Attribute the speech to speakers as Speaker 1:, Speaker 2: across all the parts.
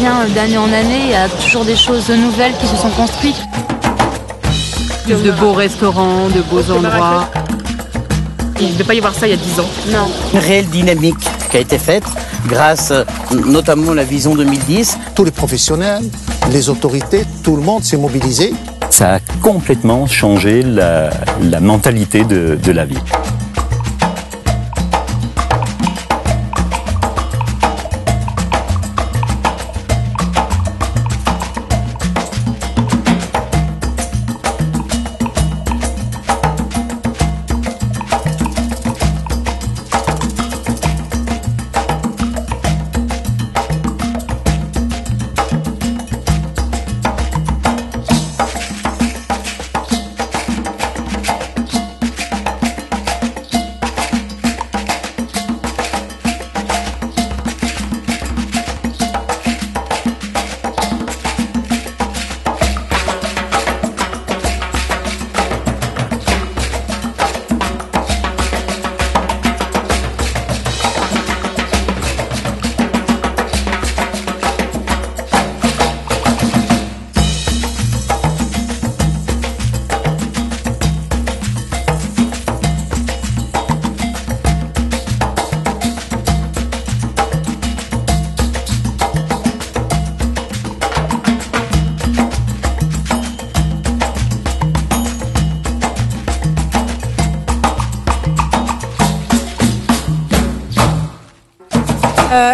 Speaker 1: revient d'année en année, il y a toujours des choses nouvelles qui se sont construites.
Speaker 2: Plus de beaux restaurants, de beaux endroits. Il ne devait pas y avoir ça il y a 10 ans.
Speaker 1: Non.
Speaker 3: Une réelle dynamique qui a été faite grâce notamment à la vision 2010.
Speaker 4: Tous les professionnels, les autorités, tout le monde s'est mobilisé.
Speaker 5: Ça a complètement changé la mentalité de la ville.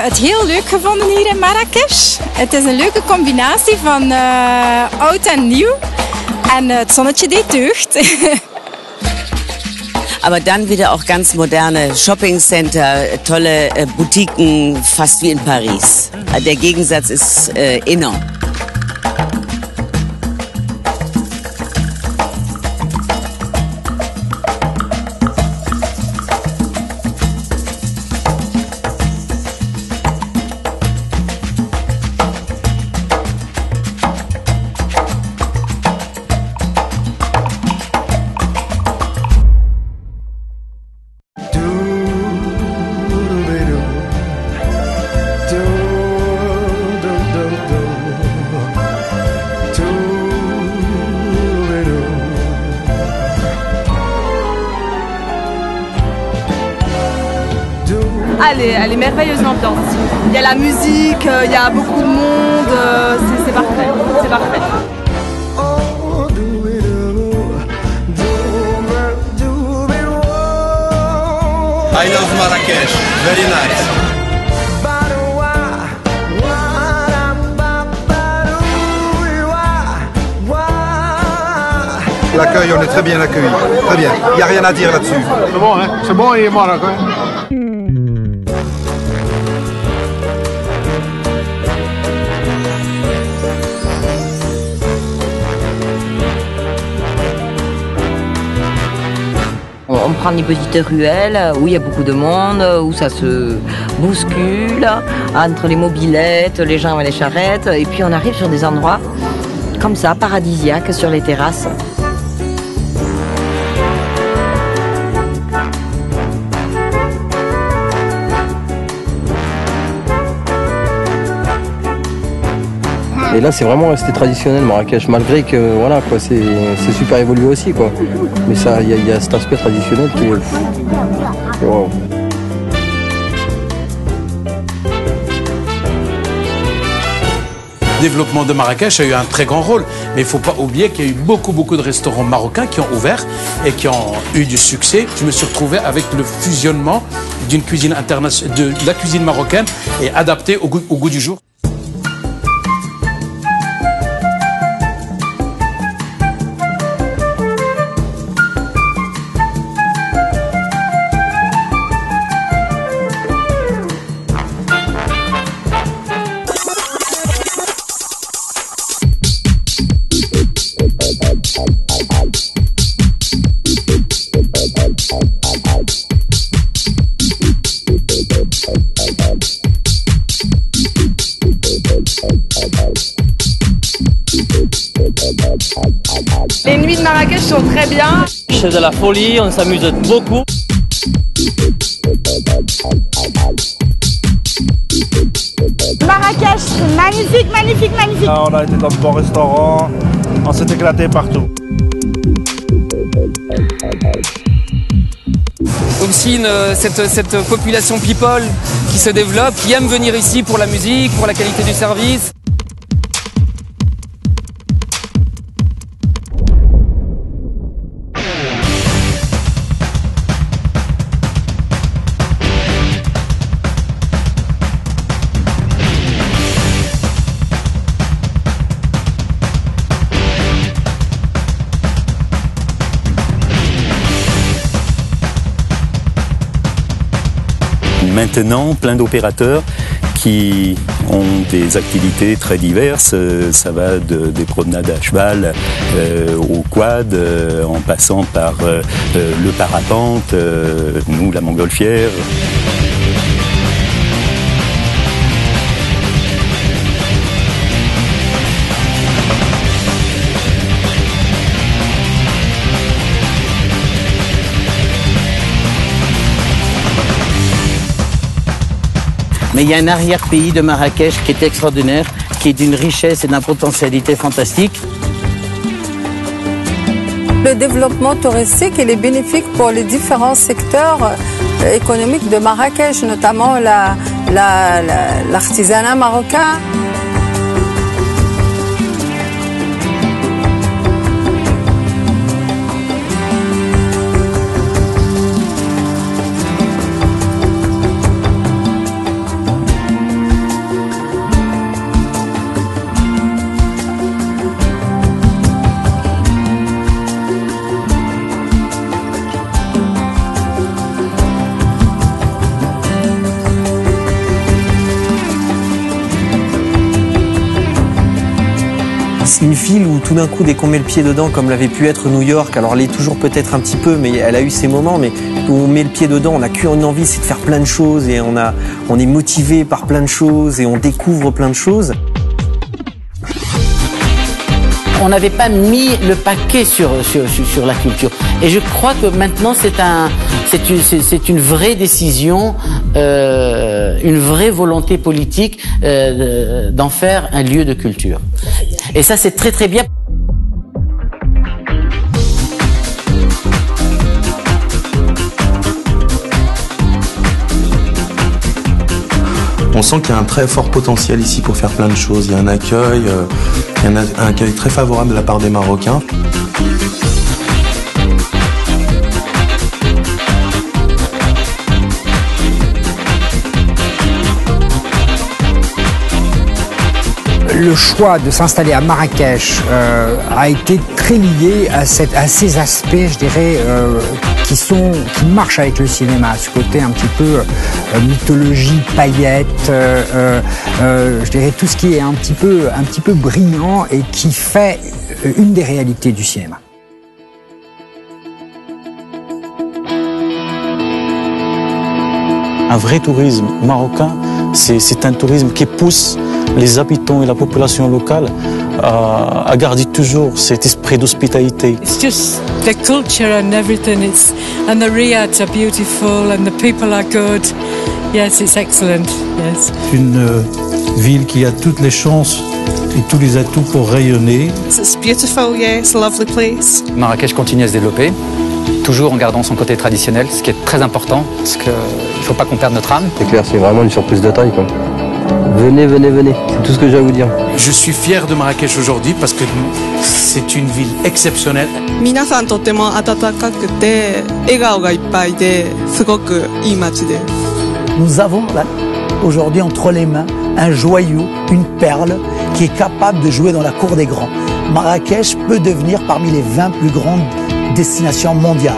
Speaker 6: Het heel leuk gevonden hier in Marrakesh. Het is een leuke combinatie van oud en nieuw. En het zonnetje deed deugd.
Speaker 7: Aber dann wieder auch ganz moderne Shoppingcenter, tolle Boutiquen, fast wie in Paris. Der Gegensatz ist enorm.
Speaker 2: Elle est merveilleuse l'ambiance. Il y a la musique, il y a beaucoup de monde, c'est parfait. C'est parfait.
Speaker 8: I love Marrakech, very nice.
Speaker 9: L'accueil, on est très bien accueillis. Très bien. Il n'y a rien à dire là-dessus.
Speaker 10: C'est bon, hein? C'est bon, il est Maroc, hein?
Speaker 11: On prend des petites ruelles où il y a beaucoup de monde, où ça se bouscule, entre les mobylettes, les gens et les charrettes. Et puis on arrive sur des endroits comme ça, paradisiaques, sur les terrasses.
Speaker 12: Et là, c'est vraiment resté traditionnel Marrakech, malgré que voilà quoi, c'est super évolué aussi quoi. Mais ça, il y a cet aspect traditionnel qui est wow.
Speaker 8: Le développement de Marrakech a eu un très grand rôle, mais il ne faut pas oublier qu'il y a eu beaucoup de restaurants marocains qui ont ouvert et qui ont eu du succès. Je me suis retrouvé avec le fusionnement d'une cuisine internationale, de la cuisine marocaine et adaptée au goût du jour.
Speaker 2: Les nuits de Marrakech sont très bien.
Speaker 13: C'est de la folie, on s'amuse beaucoup. Marrakech, magnifique, magnifique, magnifique.
Speaker 10: Ah, on a été dans de bons restaurants, on s'est éclaté partout.
Speaker 14: Aussi cette population people qui se développe, qui aime venir ici pour la musique, pour la qualité du service.
Speaker 5: Maintenant, plein d'opérateurs qui ont des activités très diverses. Ça va des promenades à cheval au quad, en passant par le parapente, nous la montgolfière.
Speaker 3: Mais il y a un arrière-pays de Marrakech qui est extraordinaire, qui est d'une richesse et d'une potentialité fantastique.
Speaker 15: Le développement touristique il est bénéfique pour les différents secteurs économiques de Marrakech, notamment l'artisanat marocain.
Speaker 16: C'est une ville où tout d'un coup, dès qu'on met le pied dedans, comme l'avait pu être New York, alors elle est toujours peut-être un petit peu, mais elle a eu ses moments, mais où on met le pied dedans, on n'a qu'une envie, c'est de faire plein de choses et on est motivé par plein de choses et on découvre plein de choses.
Speaker 3: On n'avait pas mis le paquet sur la culture. Et je crois que maintenant c'est une vraie décision, une vraie volonté politique d'en faire un lieu de culture. Et ça c'est très très bien.
Speaker 17: On sent qu'il y a un très fort potentiel ici pour faire plein de choses. Il y a un accueil très favorable de la part des Marocains.
Speaker 18: Le choix de s'installer à Marrakech a été très lié à ces aspects, je dirais, qui marchent avec le cinéma, ce côté un petit peu mythologie, paillettes, je dirais tout ce qui est un petit peu brillant et qui fait une des réalités du cinéma.
Speaker 19: Un vrai tourisme marocain, c'est un tourisme qui pousse les habitants et la population locale à garder toujours cet esprit d'hospitalité.
Speaker 20: It's just the culture and everything. And the riads are beautiful and the people are good. Yes, it's excellent. Yes.
Speaker 21: Une ville qui a toutes les chances et tous les atouts pour rayonner.
Speaker 2: It's beautiful, yeah, it's a lovely place.
Speaker 22: Marrakech continue à se développer, toujours en gardant son côté traditionnel, ce qui est très important, parce qu'il ne faut pas qu'on perde notre âme.
Speaker 12: C'est clair, c'est vraiment une surprise de taille, quoi. Venez, venez, venez, c'est tout ce que j'ai à vous dire.
Speaker 8: Je suis fier de Marrakech aujourd'hui parce que c'est une ville exceptionnelle.
Speaker 2: 皆さんとても温かくて笑顔がいっぱいですごくいい街です。
Speaker 23: Nous avons là, aujourd'hui entre les mains un joyau, une perle qui est capable de jouer dans la cour des grands. Marrakech peut devenir parmi les 20 plus grandes destinations mondiales.